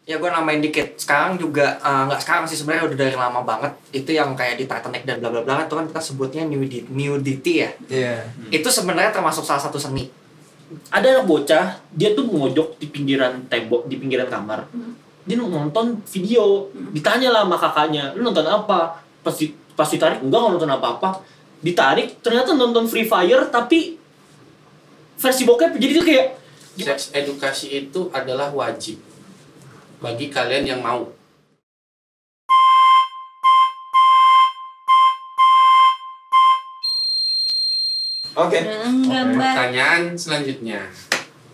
Ya gue nambahin dikit. Sekarang juga nggak sekarang sih, sebenarnya udah dari lama banget. Itu yang kayak di Titanic dan bla bla bla itu kan kita sebutnya nudity ya. Iya. Itu sebenarnya termasuk salah satu seni. Ada anak bocah, dia tuh mojok di pinggiran tembok, di pinggiran kamar. Dia nonton video, ditanya lah sama kakaknya, lu nonton apa? Pas ditarik, enggak nonton apa-apa. Ditarik, ternyata nonton Free Fire tapi versi bokep. Jadi itu kayak Seks edukasi itu adalah wajib bagi kalian yang mau. Oke. Pertanyaan selanjutnya.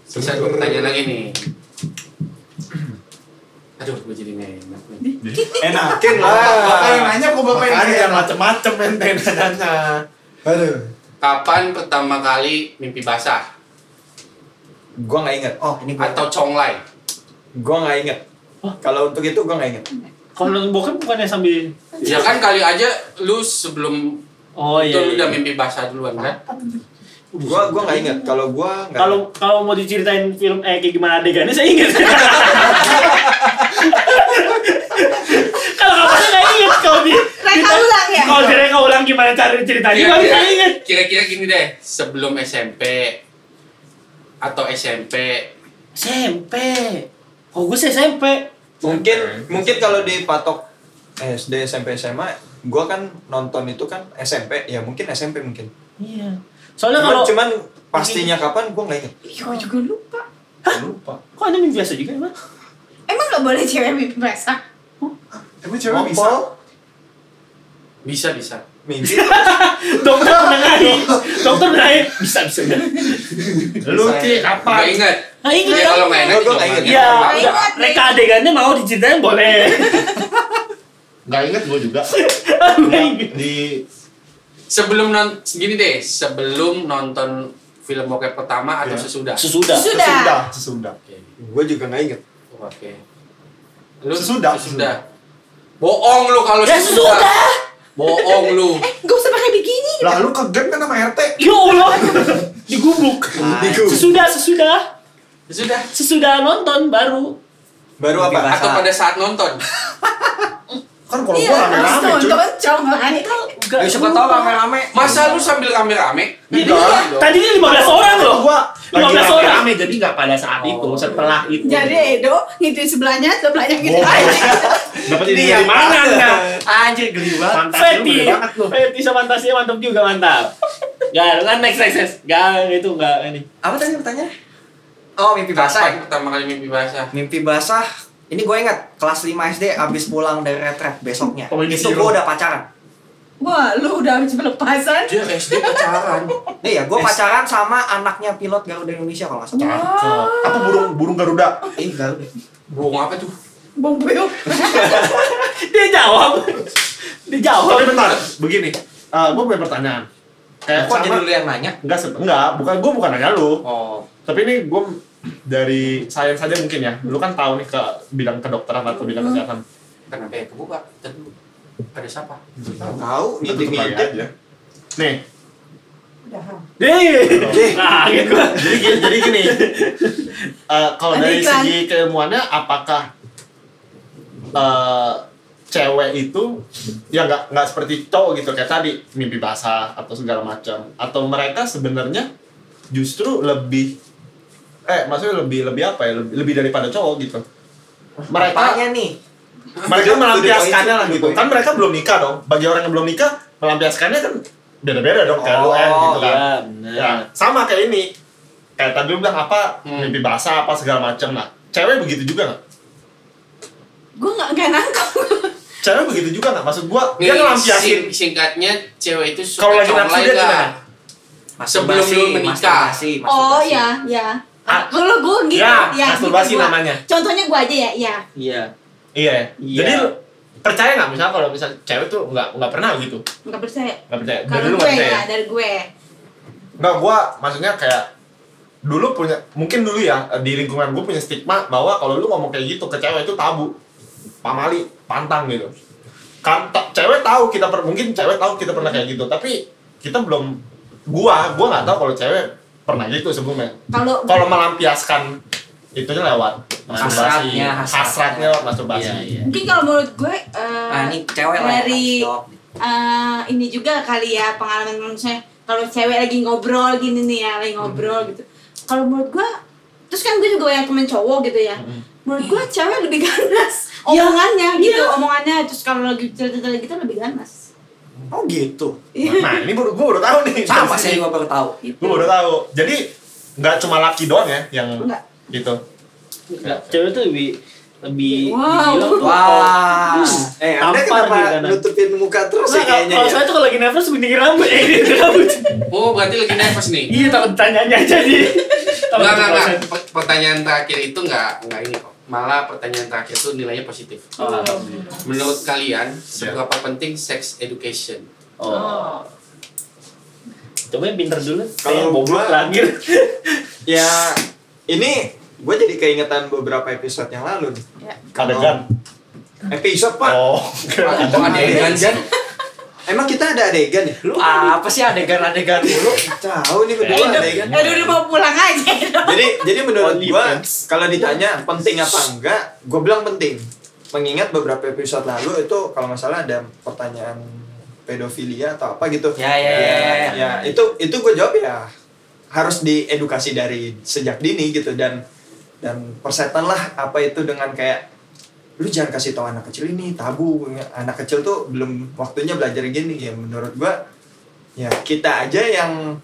Bisa gue pertanyaan lagi nih. Aduh, gue jadi nggak enak nih. Enakin lah. Bapak yang nanya kok bapak yang Makanya nanya. jangan macem-macem ente nanya. Aduh. Kapan pertama kali mimpi basah? Gua nggak inget. Oh ini gue. Atau conglay? Gua nggak inget. Kalau untuk itu gua nggak inget. kalau nonton bokep bukannya sambil Ya kan kali aja lu sebelum itu lu udah iya. mimpi basah duluan kan? Gua nggak inget. Kalau gua nggak. Kalau mau diceritain film kayak gimana adegannya saya ingat. Kalau kapalnya nggak ingat kalau Reka ulang ya? Kalau direka ulang gimana cara ceritanya baru saya ingat. Kira-kira gini deh, sebelum SMP atau SMP. SMP. Oh gue sih SMP. Mungkin kalau dipatok SD, SMP, SMA, gua kan nonton itu kan SMP, ya mungkin SMP mungkin. Iya. Soalnya kalau Cuman pastinya kapan gua nggak inget. Iya, gue juga lupa. Lupa. kok ada mimpi biasa juga emang? Emang gak boleh cewek mimpi basah? Emang cewek bisa? Ngompol, Bisa. mimpi. Dokter menengahi. Dokter menengahi. Bisa. Lu Ci, Nggak kapan? inget. Nah ingat Ya kan? kalau nggak inget, Gua nggak inget. Iya. Nggak Udah. ingat, Reka adegannya mau diceritain boleh. Nggak inget gue juga. Nggak inget. Di sebelum nonton film bokep pertama atau Iya. sesudah? Sesudah. Sesudah. Oke. Gua juga nggak inget. Oke. Lu Sesudah. Bohong lu kalau Ya sesudah. Bohong lu. Gak usah pakai bikini. Lah lu ke game kan sama RT? Ya Allah. Digubuk. Sesudah. Sesudah nonton baru. Baru Mimpi apa? basah. Atau pada saat nonton. Kan kalau Iya, gua rame-rame harus cuy. nonton lah itu. Ya, siapa tahu rame-rame. Masa lu sambil rame-rame? Jadi Enggak. tadinya 15 orang loh. Gua lagi 15 orang. rame jadi nggak pada saat itu, setelah itu. Jadi Edo ngintip sebelahnya gitu Oh. aja. Dapat ini Dia dari mana enggak? Anjir geli banget. Fantasi lu Feti. gede banget lu. Feti sama fantasinya mantap juga, mantap. Gak, kan next. Gak, itu enggak ini. Apa tadi pertanyaan? Oh mimpi basah. Kapan pertama kali mimpi basah? Mimpi basah. Ini gue ingat kelas 5 SD abis pulang dari retret besoknya. Oh, ini Itu Siro. gue udah pacaran. Wah, lu udah habis pelepasan. Dia SD pacaran. Nih ya, gue pacaran sama anaknya pilot Garuda Indonesia kalau nggak salah. Wah, Apa burung Garuda? Garuda. Bohong apa tuh? bong buyuk. Dia jawab. Tapi bentar, begini. Gua punya pertanyaan. Kayak Kok jadi sama lu yang nanya? gua bukan nanya lu. Oh. Tapi ini gue dari sains saja mungkin ya. Lu kan tahu nih ke bidang kedokteran atau bidang kesehatan. Kenapa ya kebuka? Tadi ada siapa? Tahu, Kita tutup lagi ngintip-ngintip. aja. Nih, Nah, gitu. jadi gini. Kalau Ada dari iklan. segi keilmuannya, apakah cewek itu ya nggak seperti cowok gitu kayak tadi mimpi basah atau segala macam, atau mereka sebenarnya justru lebih maksudnya lebih apa ya, lebih daripada cowok gitu. Apanya nih? Mereka melampiaskannya lah gitu. Kan mereka belum nikah dong. Bagi orang yang belum nikah, melampiaskannya kan beda-beda dong kayak lu gitu kan. Iya, benar. Ya, sama kayak ini. Kayak tadi lu bilang apa mimpi basah apa segala macam. Nah, cewek begitu juga nggak? Gue nggak nangkep. Cewek begitu juga nggak? Maksud gua Nih, dia ngelampiasin. singkatnya cewek itu Kalau suka lagi nafsu conglay dia nggak? gimana? Sebelum lu menikah. Oh ya. Kalau gue gitu. Ya, masturbasi gitu gua. namanya. Contohnya gue aja ya. Iya. Iya. Iya. Jadi lu percaya nggak misalnya kalau misalnya cewek tuh nggak pernah gitu? Nggak percaya. Nggak percaya. Dari Kalau dulu gue nggak percaya. ya, dari gue. Nggak, gua maksudnya kayak dulu mungkin dulu ya di lingkungan gue punya stigma bahwa kalau lu ngomong kayak gitu ke cewek itu tabu, pamali, pantang gitu. Kan cewek tahu mungkin cewek tahu kita pernah kayak gitu, tapi kita belum. Gua nggak tahu kalau cewek pernah gitu sebelumnya. Kalau Kalau melampiaskan itunya lewat masturbasi, hasratnya lewat masturbasi. Iya. Mungkin kalau menurut gue Ini cewek lah dari ya, ini juga kali ya pengalaman misalnya kalau cewek lagi ngobrol gini nih ya, lagi ngobrol gitu. Kalau menurut gue, terus kan gue juga banyak temen cowok gitu ya. Menurut gue cewek lebih ganas omongannya gitu, omongannya terus kalau lagi cerita gitu lebih ganas. Oh gitu. Nah, ini gue baru tahu nih. Sama sih gue baru tahu. Gue baru tahu. Jadi nggak cuma laki doang ya yang Enggak. gitu. Nggak, cewek tuh lebih Wow. dibilang tuh Wah. Anda Tampar kenapa dia kanan. nutupin muka terus ya Nah, kayaknya kalau ya? saya tuh kalau lagi nervous begini rambut rambut. Oh, berarti lagi nervous nih. Iya, takut ditanyanya jadi. Enggak. Pertanyaan terakhir itu enggak ini kok. Malah pertanyaan terakhir itu nilainya positif. Oh, alhamdulillah. Menurut kalian, seberapa penting sex education? Oh. Coba yang pinter dulu. Kalau Kayak bobrok gua- terakhir. Ya, ini gue jadi keingetan beberapa episode yang lalu nih. Ya. Adegan. Episode pak? Oh. Kok adegan Jan? Emang kita ada adegan ya? Lu apa sih adegan-adegan dulu? Tahu nih berdua adegan. Udah mau pulang aja. Jadi menurut Only gua friends. kalau ditanya penting apa enggak, gua bilang penting. Mengingat beberapa episode lalu itu kalau nggak salah ada pertanyaan pedofilia atau apa gitu. Ya. Ya, itu gue jawab ya harus diedukasi dari sejak dini gitu dan persetan lah apa itu dengan kayak lu jangan kasih tahu anak kecil ini tabu, anak kecil tuh belum waktunya belajar gini. Ya menurut gua ya kita aja yang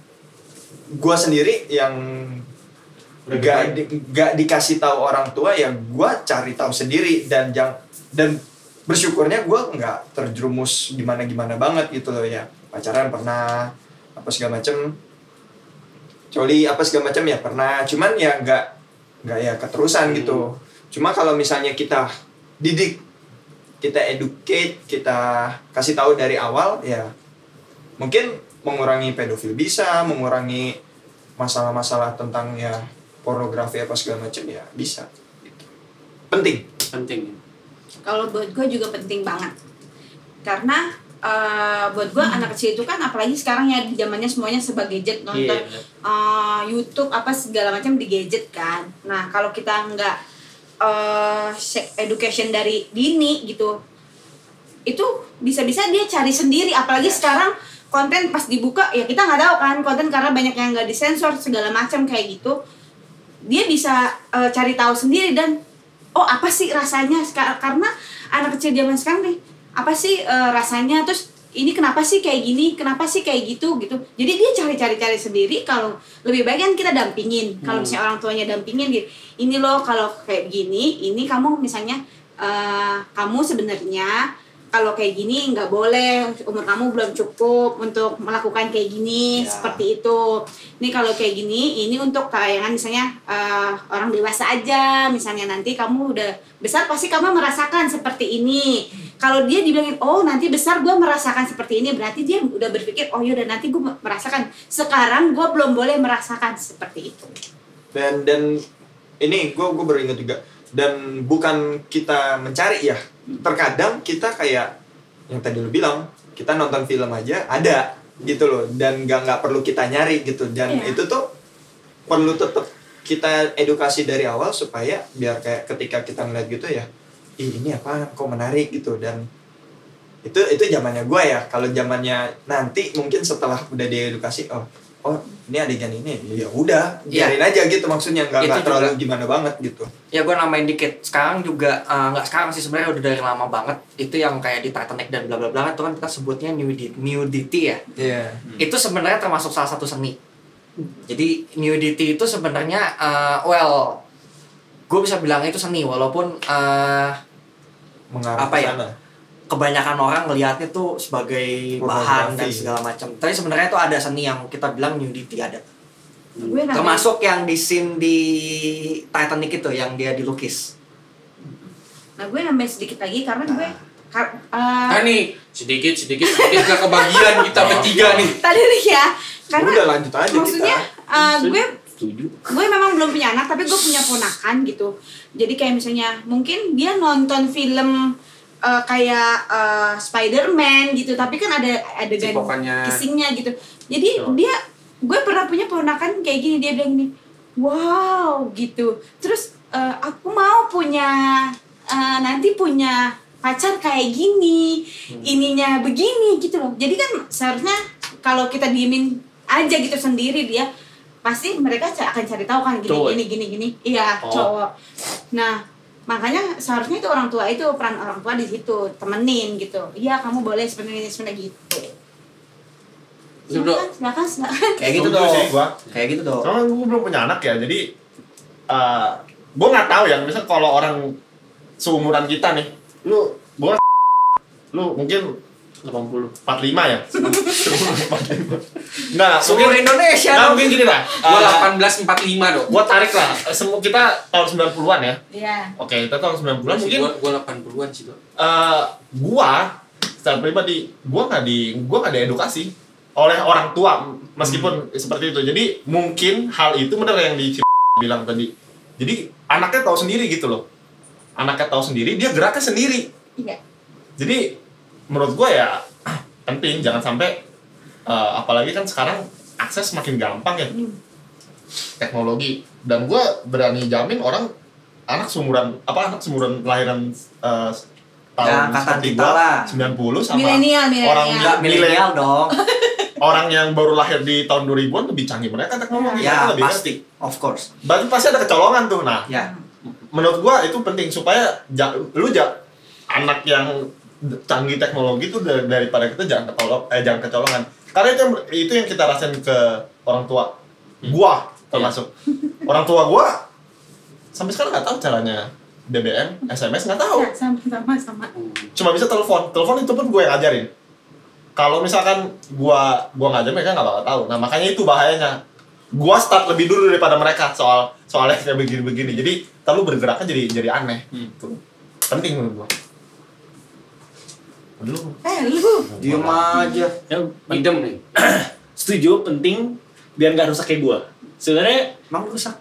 gua sendiri yang gak dikasih tahu orang tua ya gua cari tahu sendiri dan bersyukurnya gua nggak terjerumus gimana banget gitu loh ya. Pacaran pernah apa segala macem, coli apa segala macam ya pernah, cuman ya nggak ya keterusan gitu. Cuma kalau misalnya kita didik, kita educate, kita kasih tahu dari awal ya mungkin mengurangi pedofil bisa, mengurangi masalah-masalah tentang ya pornografi apa segala macam ya bisa gitu. Penting. Kalau buat gue juga penting banget karena buat gue anak kecil itu kan apalagi sekarang ya di zamannya semuanya serba gadget, nonton YouTube apa segala macam di gadget kan. Nah kalau kita nggak sex education dari dini gitu, itu bisa-bisa dia cari sendiri. Apalagi sekarang konten pas dibuka ya kita nggak tahu kan konten karena banyak yang nggak disensor segala macam kayak gitu. Dia bisa cari tahu sendiri dan oh apa sih rasanya karena anak kecil zaman sekarang nih apa sih rasanya, terus ini kenapa sih kayak gini, kenapa sih kayak gitu. Jadi dia cari sendiri. Kalau lebih baik kan kita dampingin. Kalau misalnya orang tuanya dampingin gitu, ini loh kalau kayak begini, ini kamu misalnya kamu sebenarnya kalau kayak gini nggak boleh, umur kamu belum cukup untuk melakukan kayak gini, seperti itu. Ini kalau kayak gini, ini untuk tayangan misalnya orang dewasa aja, misalnya nanti kamu udah besar pasti kamu merasakan seperti ini. Kalau dia dibilangin, oh nanti besar gue merasakan seperti ini, berarti dia udah berpikir, oh yaudah nanti gue merasakan. Sekarang gue belum boleh merasakan seperti itu. Dan ini gue baru ingat juga. Dan bukan kita mencari ya, terkadang kita kayak yang tadi lu bilang, kita nonton film aja ada gitu loh, dan nggak perlu kita nyari gitu. Dan itu tuh perlu tetap kita edukasi dari awal supaya biar kayak ketika kita ngeliat gitu ya, ih ini apa kok menarik gitu. Dan itu zamannya gue ya. Kalau zamannya nanti mungkin setelah udah diedukasi, oh ini adegan ini ya udah biarin aja gitu, maksudnya nggak terlalu gimana banget gitu. Ya gue nambahin dikit, sekarang juga nggak sekarang sih sebenarnya udah dari lama banget itu yang kayak di Titanic dan bla bla bla itu kan kita sebutnya nudity ya. Itu sebenarnya termasuk salah satu seni. Jadi nudity itu sebenarnya gue bisa bilang itu seni walaupun Mengarah apa ke ya, sana. kebanyakan orang ngelihatnya tuh sebagai bahan dan segala macam. Tapi sebenarnya itu ada seni yang kita bilang nudity ada. Termasuk yang di scene di Titanic itu yang dia dilukis. Nah gue nambahin sedikit lagi karena gue nih sedikit gak kebagian kita bertiga nih. tadi nih ya karena Udah lanjut aja maksudnya kita. gue memang belum punya anak tapi gue punya ponakan gitu. Jadi kayak misalnya mungkin dia nonton film kayak Spider-Man gitu, tapi kan ada adegan kissingnya gitu. Jadi gue pernah punya ponakan kayak gini, dia bilang gini, wow gitu. Terus aku mau punya nanti punya pacar kayak gini, ininya begini gitu loh. Jadi kan seharusnya kalau kita diemin aja gitu sendiri, dia pasti mereka akan cari tahu kan gini. Iya, cowok. Nah, makanya seharusnya itu orang tua, itu peran orang tua di situ, temenin gitu. Iya, kamu boleh sebenarnya gitu. Silakan. Kayak gitu dong. Kayak gitu dong. Soalnya gue belum punya anak ya, jadi gue nggak tahu ya. Misal kalau orang seumuran kita nih, lu mungkin 80 45 ya. Nah, Seluruh Indonesia nah, dong. mungkin gini lah. Gua 1845 dong. Gua tarik lah. Semua kita tahun 90-an ya. Iya. Oke, kita tahun 90-an mungkin. Gua 80-an sih tuh. Gua secara pribadi, gua nggak diedukasi oleh orang tua meskipun seperti itu. Jadi mungkin hal itu benar yang bilang tadi. Jadi anaknya tahu sendiri gitu loh. Anaknya tahu sendiri, dia geraknya sendiri. Iya. Jadi menurut gue ya penting, jangan sampai apalagi kan sekarang akses makin gampang ya teknologi, dan gue berani jamin anak seumuran kelahiran tahun seperti gue 90 sama milenial. orang Milenial dong. orang yang baru lahir di tahun 2000-an lebih canggih mereka teknologi. Ya, lebih pasti, of course. berarti pasti ada kecolongan tuh. Nah, Ya. menurut gue itu penting supaya anak yang canggih teknologi itu daripada kita jangan kecolongan. Karena itu yang kita rasain ke orang tua. Gua termasuk. Orang tua gua sampai sekarang nggak tahu caranya BBM, SMS nggak tahu. Sama. Cuma bisa telepon. Telepon itu pun gue yang ngajarin. Kalau misalkan gua ngajarin, mereka nggak bakal tahu. Nah, makanya itu bahayanya. Gua start lebih dulu daripada mereka soalnya kayak begini-begini. Jadi terlalu bergeraknya jadi aneh. Tuh. Penting menurut gua. Lu Diem aja. Idem nih. Setuju, penting biar nggak rusak kayak gue. Sebenarnya Emang rusak.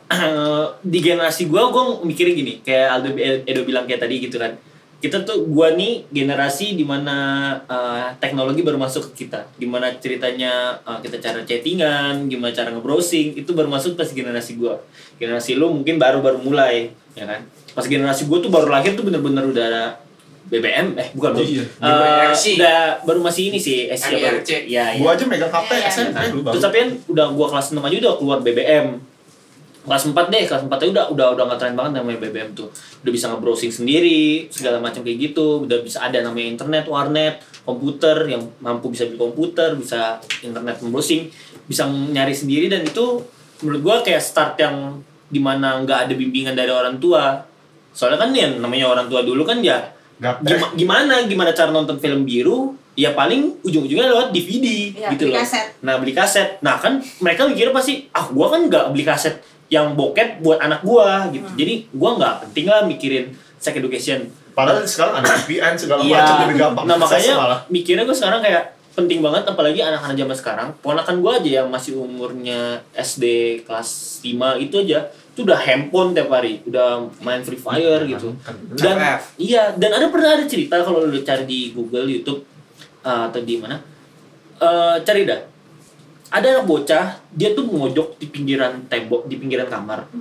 di generasi gue mikirnya gini, kayak Edo bilang kayak tadi gitu kan. Kita tuh, gue nih generasi dimana teknologi baru masuk ke kita. Gimana ceritanya kita cara chattingan, gimana cara nge-browsing, itu baru masuk pas generasi gue. Generasi lu mungkin baru mulai, ya kan. Pas generasi gue tuh baru lahir tuh bener-bener udah ada BBM, bukan belum. Udah baru masih ini sih, MIRC. Ya. Gua aja megang HP Iya. SMP dulu baru. Terus tapi kan udah gua kelas 6 aja udah keluar BBM. Kelas 4 kelas 4 aja udah nggak tren banget namanya BBM tuh. Udah bisa nge-browsing sendiri, segala macam kayak gitu. Udah bisa ada namanya internet, warnet, komputer yang mampu bisa beli komputer, bisa internet browsing, bisa nyari sendiri, dan itu menurut gua kayak start yang dimana nggak ada bimbingan dari orang tua. Soalnya kan yang namanya orang tua dulu kan ya gimana cara nonton film biru, ya paling ujung-ujungnya lewat DVD gitu loh. Kaset. Nah, beli kaset. Nah, kan mereka mikir pasti, gua kan nggak beli kaset yang bokep buat anak gua gitu. Jadi gua nggak penting lah mikirin sex education. Padahal sekarang ada VPN segala Iya. macam lebih gampang. Nah, makanya malah. mikirnya gua sekarang kayak penting banget, apalagi anak-anak zaman sekarang. Ponakan gua aja yang masih umurnya SD kelas 5 itu aja itu udah handphone tiap hari, udah main Free Fire gitu. Dan iya, dan pernah ada cerita kalau lu cari di Google, YouTube atau di mana, cari dah. Ada anak bocah, dia tuh mojok di pinggiran tembok, di pinggiran kamar.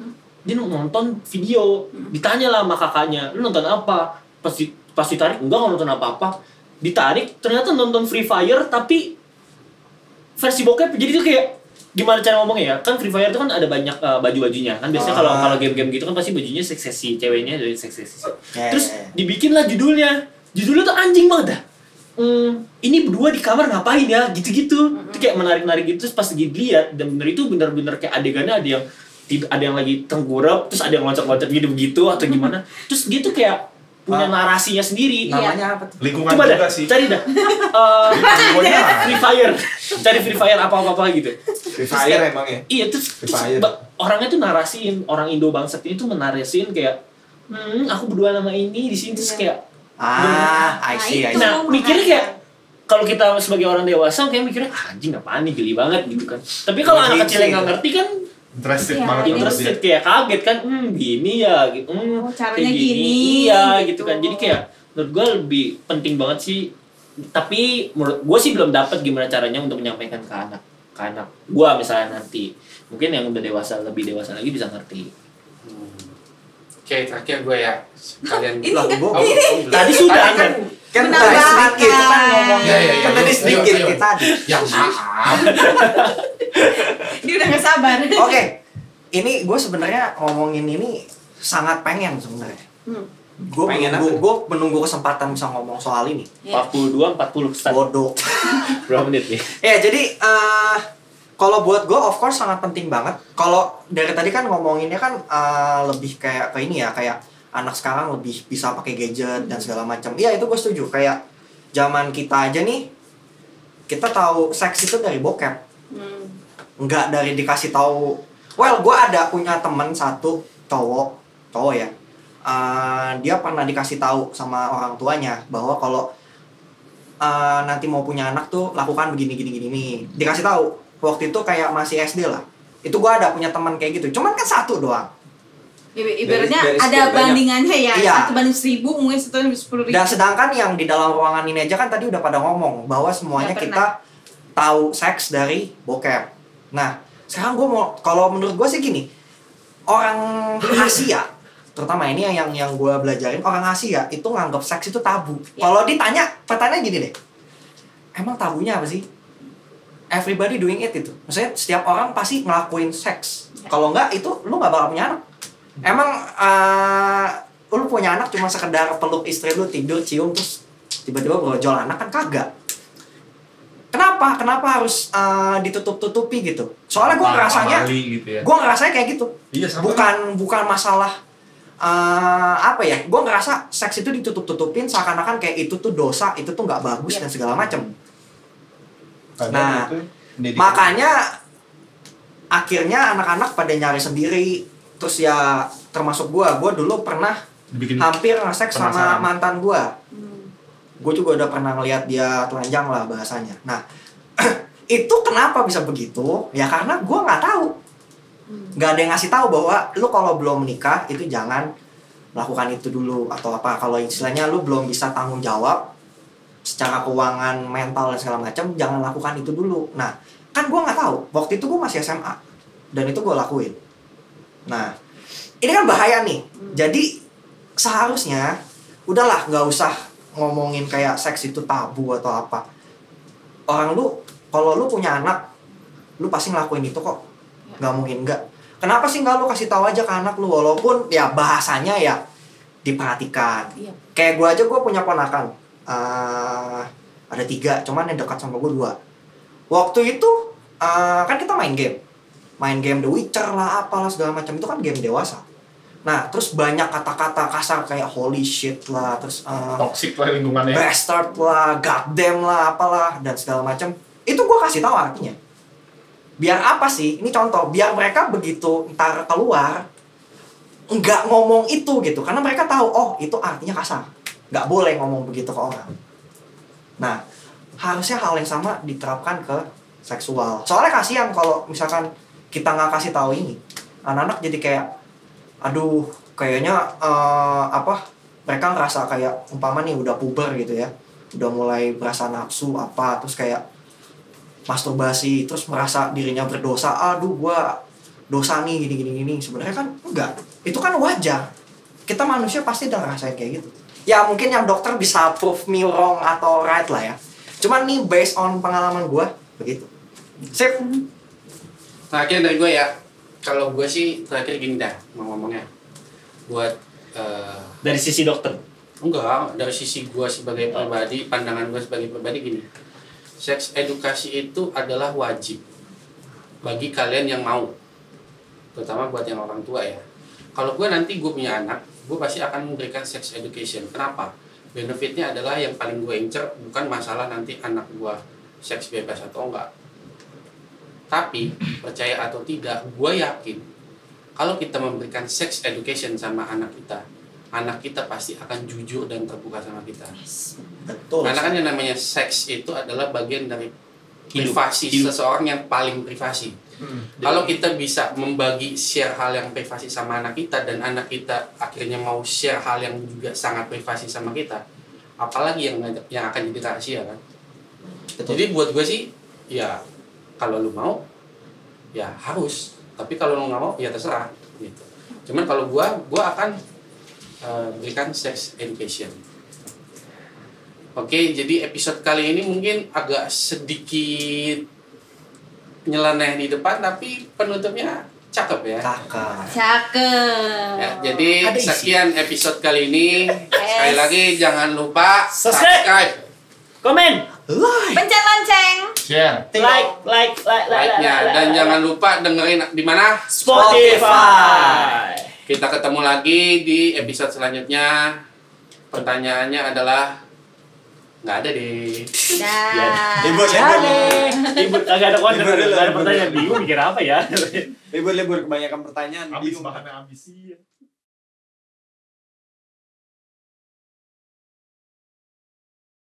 Dia nonton video, ditanya lah sama kakaknya, lu nonton apa? Pas ditarik, enggak nonton apa-apa. Ditarik, ternyata nonton Free Fire tapi versi bokep. Jadi itu kayak gimana cara ngomongnya ya? Kan Free Fire itu kan ada banyak baju-bajunya. Kan biasanya kalau game-game gitu kan pasti bajunya seksi, ceweknya dari seksi. Terus dibikinlah judulnya. Judulnya tuh anjing banget dah. Ini berdua di kamar ngapain ya? Gitu-gitu. Itu kayak menarik-narik gitu. Terus pas dilihat, dan bener itu bener-bener kayak adegannya ada yang lagi tengkurap, terus ada yang loncat-loncat gitu atau gimana. Terus dia tuh kayak punya narasinya sendiri. Namanya apa tuh? Lingkungan coba juga dah, sih. cari dah. Free Fire. Cari Free Fire apa gitu. Free Fire emang ya. Iya, terus Fire. orangnya tuh narasiin, orang Indo bangsat ini tuh menarasiin kayak aku berdua nama ini di sini, terus kayak I see. nah, mikirnya kayak kalau kita sebagai orang dewasa kayak mikirnya anjing apaan nih, geli banget gitu kan. Tapi kalau anak kecil yang nggak ngerti kan Drastic Iya, banget ini menurut interested, dia. kayak kaget kan, gini ya gitu, caranya kayak gini, iya gitu. gitu kan. Jadi kayak menurut gue lebih penting banget sih, tapi menurut gue sih belum dapat gimana caranya untuk menyampaikan ke anak gue misalnya nanti, mungkin yang udah dewasa, lebih dewasa lagi bisa ngerti. Oke, terakhir gue ya. Kalian Ini Lah, kan- gua- Tadi sudah kan. kan Menambahkan. tadi sedikit kan ngomongnya. Iya. Kan tadi Yuk, sedikit yuk. kita tadi. Ya maaf. Dia udah gak sabar. Oke. Ini gue sebenarnya ngomongin ini sangat pengen sebenarnya. Gue Pengen menunggu kesempatan bisa ngomong soal ini. Ya. 42-40 start. Bodoh. Berapa menit nih? Ya jadi kalau buat gue of course sangat penting banget. Kalau dari tadi kan ngomonginnya kan lebih kayak ke ini ya, kayak anak sekarang lebih bisa pakai gadget dan segala macam. Iya itu gue setuju. Kayak zaman kita aja nih, kita tahu seks itu dari bokep, nggak dari dikasih tahu. Well, gue ada punya temen satu cowok ya. Dia pernah dikasih tahu sama orang tuanya bahwa kalau nanti mau punya anak tuh lakukan begini nih. Dikasih tahu. Waktu itu kayak masih SD lah. Itu gua ada punya teman kayak gitu. Cuman kan satu doang. Ibaratnya Dari ada sekian banyak. bandingannya ya. Iya. 1/1000 mungkin 1/10.000. Dan sedangkan yang di dalam ruangan ini aja kan tadi udah pada ngomong bahwa semuanya Nggak kita tahu seks dari bokep. Nah, sekarang gua mau, kalau menurut gua sih gini. Orang Asia, terutama ini yang gua belajarin, orang Asia itu nganggap seks itu tabu. Ya. Kalau ditanya, pertanyaan gini deh. Emang tabunya apa sih? Everybody doing it itu. Maksudnya setiap orang pasti ngelakuin seks. Kalau enggak itu lu nggak bakal punya anak. Emang lu punya anak cuma sekedar peluk istri lu, tidur, cium, terus tiba-tiba brojol anak kan kagak. Kenapa harus ditutup-tutupi gitu? Soalnya gue ngerasanya, gitu ya. gue ngerasanya kayak gitu. Iya, sama. Bukan masalah apa ya? Gue ngerasa seks itu ditutup-tutupin seakan-akan kayak itu tuh dosa, itu tuh nggak bagus dan segala macem. Nah, makanya akhirnya anak-anak pada nyari sendiri. Terus ya termasuk gue dulu pernah Dibikin hampir nge-seks sama penasaran. mantan gue. Gue juga udah pernah ngeliat dia telanjang lah bahasanya. Nah, itu kenapa bisa begitu? Ya karena gue nggak tahu. Nggak ada yang ngasih tahu bahwa lu kalau belum menikah itu jangan melakukan itu dulu atau apa. Kalau istilahnya lu belum bisa tanggung jawab secara keuangan, mental dan segala macam, jangan lakukan itu dulu. Nah, kan gue nggak tahu. Waktu itu gue masih SMA dan itu gue lakuin. Nah, ini kan bahaya nih. Jadi seharusnya udahlah nggak usah ngomongin kayak seks itu tabu atau apa. Orang lu, kalau lu punya anak, lu pasti ngelakuin itu kok. Nggak mungkin nggak. Kenapa sih nggak lu kasih tahu aja ke anak lu, walaupun ya bahasanya ya diperhatikan. Iya. Kayak gue aja, gue punya ponakan. Ada 3, cuman yang dekat sama gue 2. Waktu itu kan kita main game The Witcher lah, apalah segala macam, itu kan game dewasa. Nah, terus banyak kata-kata kasar kayak holy shit lah, terus toxic lah lingkungannya. bastard lah, goddamn lah, apalah dan segala macam. Itu gue kasih tahu artinya. Biar apa sih? Ini contoh, biar mereka begitu ntar keluar nggak ngomong itu gitu, karena mereka tahu oh itu artinya kasar, nggak boleh ngomong begitu ke orang. Nah, harusnya hal yang sama diterapkan ke seksual. Soalnya kasihan kalau misalkan kita nggak kasih tahu ini, anak-anak jadi kayak aduh, kayaknya mereka ngerasa kayak umpama nih udah puber gitu ya, udah mulai berasa nafsu apa, terus kayak masturbasi, terus merasa dirinya berdosa, aduh gua dosa nih gini. Sebenarnya kan enggak, itu kan wajar. Kita manusia pasti udah ngerasain kayak gitu. Ya mungkin yang dokter bisa prove me wrong atau right lah ya. Cuman nih based on pengalaman gua begitu. Sip. Terakhir dari gue ya. Kalau gue sih terakhir gini dah mau ngomongnya. Buat Dari sisi dokter. enggak, dari sisi gue sebagai pribadi, pandangan gue sebagai pribadi gini. Seks edukasi itu adalah wajib bagi kalian yang mau, terutama buat yang orang tua ya. Kalau gue nanti gue punya anak, gue pasti akan memberikan sex education. Kenapa? Benefitnya adalah yang paling gue incer bukan masalah nanti anak gue seks bebas atau enggak. Tapi percaya atau tidak, gue yakin kalau kita memberikan sex education sama anak kita pasti akan jujur dan terbuka sama kita. Betul. Karena kan yang namanya seks itu adalah bagian dari privasi seseorang yang paling privasi. Kalau kita bisa membagi share hal yang privasi sama anak kita dan anak kita akhirnya mau share hal yang juga sangat privasi sama kita, apalagi yang akan jadi rahasia kan. Betul. Jadi buat gue sih ya kalau lu mau ya harus, tapi kalau lu nggak mau ya terserah gitu. Cuman kalau gue akan berikan sex education. Oke, jadi episode kali ini mungkin agak sedikit nyeleneh di depan, tapi penutupnya cakep ya. Cakep. Ya, jadi sekian episode kali ini. Sekali lagi jangan lupa subscribe, komen, pencet lonceng, Share. like-nya, dan jangan lupa dengerin di mana? Spotify. Kita ketemu lagi di episode selanjutnya. Pertanyaannya adalah nggak ada deh. dah. Libur agak ada konten, Libur dulu, ada libur pertanyaan dulu. bingung mikir apa ya. Libur-libur kebanyakan pertanyaan. Habis bingung. makannya habis. Iya.